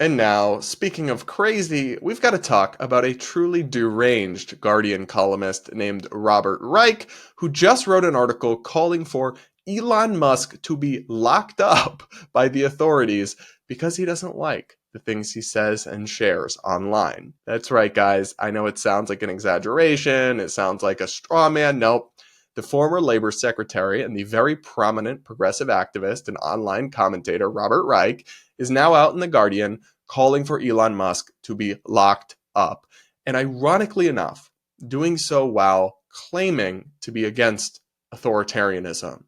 And now, speaking of crazy, we've got to talk about a truly deranged Guardian columnist named Robert Reich, who just wrote an article calling for Elon Musk to be locked up by the authorities because he doesn't like the things he says and shares online. That's right, guys. I know it sounds like an exaggeration. It sounds like a straw man. Nope. The former Labor Secretary and the very prominent progressive activist and online commentator Robert Reich is now out in The Guardian calling for Elon Musk to be locked up. And ironically enough, doing so while claiming to be against authoritarianism.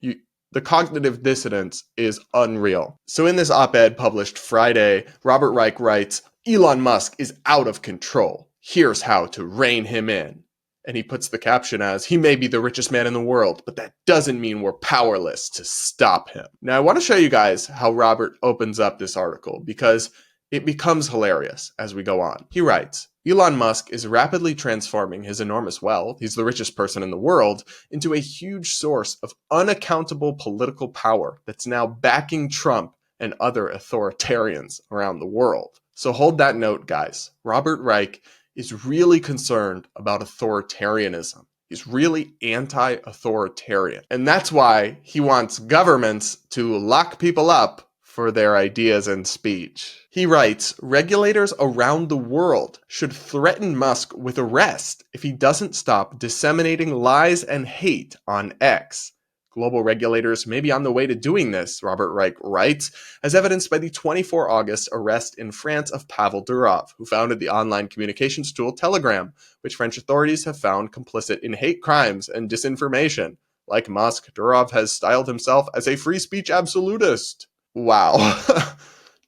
The cognitive dissonance is unreal. So in this op-ed published Friday, Robert Reich writes, Elon Musk is out of control. Here's how to rein him in. And he puts the caption as, he may be the richest man in the world, but that doesn't mean we're powerless to stop him. Now, I want to show you guys how Robert opens up this article because it becomes hilarious as we go on. He writes, Elon Musk is rapidly transforming his enormous wealth, he's the richest person in the world, into a huge source of unaccountable political power that's now backing Trump and other authoritarians around the world. So hold that note, guys. Robert Reich is really concerned about authoritarianism. He's really anti-authoritarian. And that's why he wants governments to lock people up for their ideas and speech. He writes, regulators around the world should threaten Musk with arrest if he doesn't stop disseminating lies and hate on X. Global regulators may be on the way to doing this, Robert Reich writes, as evidenced by the 24 August arrest in France of Pavel Durov, who founded the online communications tool Telegram, which French authorities have found complicit in hate crimes and disinformation. Like Musk, Durov has styled himself as a free speech absolutist. Wow.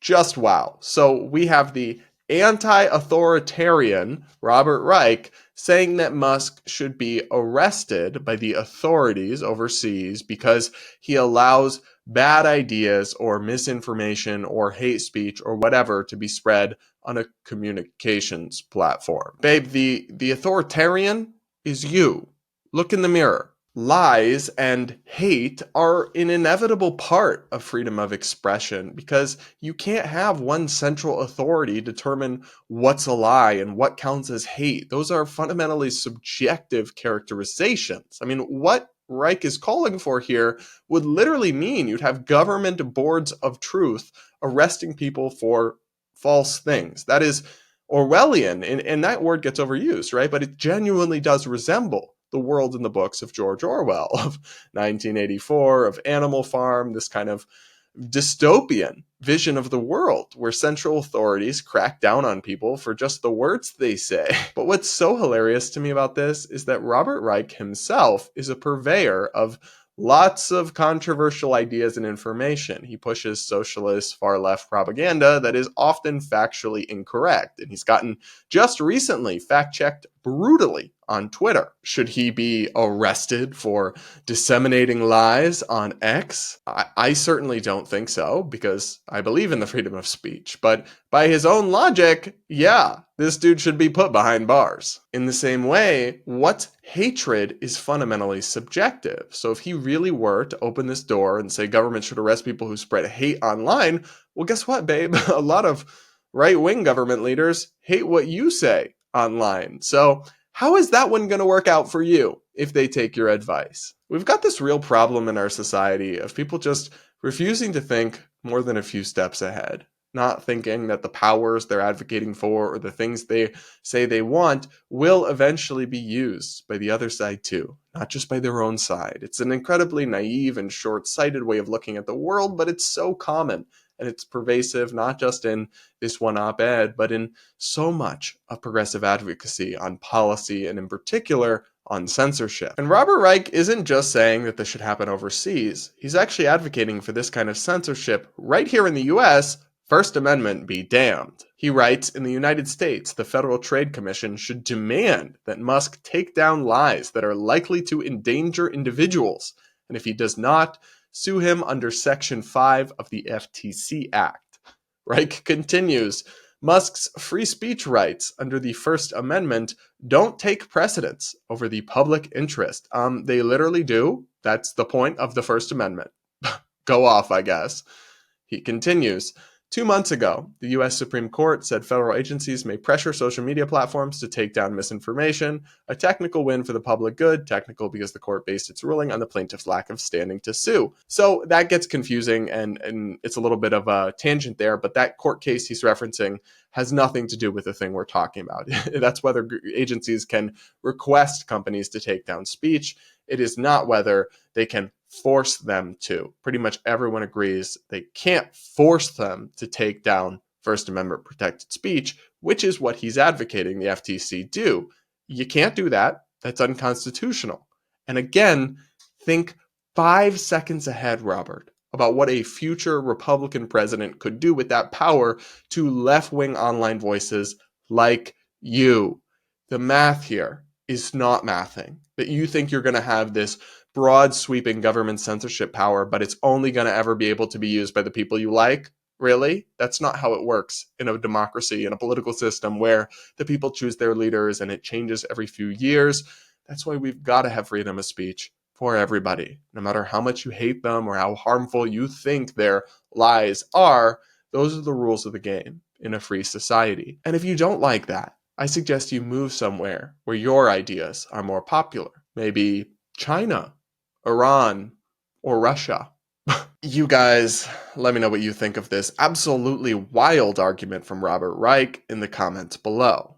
Just wow. So we have the anti-authoritarian Robert Reich saying that Musk should be arrested by the authorities overseas because he allows bad ideas or misinformation or hate speech or whatever to be spread on a communications platform. Babe, the authoritarian is you. Look in the mirror. Lies and hate are an inevitable part of freedom of expression because you can't have one central authority determine what's a lie and what counts as hate. Those are fundamentally subjective characterizations. I mean, what Reich is calling for here would literally mean you'd have government boards of truth arresting people for false things. That is Orwellian, and that word gets overused, right? But it genuinely does resemble the world in the books of George Orwell, of 1984, of Animal Farm, this kind of dystopian vision of the world where central authorities crack down on people for just the words they say. But what's so hilarious to me about this is that Robert Reich himself is a purveyor of lots of controversial ideas and information. He pushes socialist far-left propaganda that is often factually incorrect, and he's gotten just recently fact-checked brutally on Twitter. Should he be arrested for disseminating lies on X? I certainly don't think so, because I believe in the freedom of speech. But by his own logic, yeah, this dude should be put behind bars. In the same way, what's hatred is fundamentally subjective. So if he really were to open this door and say government should arrest people who spread hate online, well, guess what, babe? A lot of right-wing government leaders hate what you say online. So how is that one going to work out for you if they take your advice? We've got this real problem in our society of people just refusing to think more than a few steps ahead, not thinking that the powers they're advocating for or the things they say they want will eventually be used by the other side too, not just by their own side. It's an incredibly naive and short-sighted way of looking at the world, but it's so common. And it's pervasive, not just in this one op-ed, but in so much of progressive advocacy on policy and in particular on censorship. And Robert Reich isn't just saying that this should happen overseas. He's actually advocating for this kind of censorship right here in the US. First Amendment be damned. He writes, in the United States, the Federal Trade Commission should demand that Musk take down lies that are likely to endanger individuals. And if he does not, sue him under Section 5 of the FTC Act. Reich continues, Musk's free speech rights under the First Amendment don't take precedence over the public interest. They literally do. That's the point of the First Amendment. Go off, I guess. He continues, 2 months ago, the US Supreme Court said federal agencies may pressure social media platforms to take down misinformation, a technical win for the public good, technical because the court based its ruling on the plaintiff's lack of standing to sue. So that gets confusing, and it's a little bit of a tangent there, but that court case he's referencing has nothing to do with the thing we're talking about. That's whether agencies can request companies to take down speech. It is not whether they can force them to. Pretty much everyone agrees they can't force them to take down First Amendment protected speech, which is what he's advocating the FTC do. You can't do that. That's unconstitutional. And again, think 5 seconds ahead, Robert, about what a future Republican president could do with that power to left-wing online voices like you. The math here is not mathing. That you think you're going to have this broad sweeping government censorship power, but it's only going to ever be able to be used by the people you like? Really? That's not how it works in a democracy, in a political system where the people choose their leaders and it changes every few years. That's why we've got to have freedom of speech for everybody. No matter how much you hate them or how harmful you think their lies are, those are the rules of the game in a free society. And if you don't like that, I suggest you move somewhere where your ideas are more popular. Maybe China, Iran, or Russia. You guys, let me know what you think of this absolutely wild argument from Robert Reich in the comments below.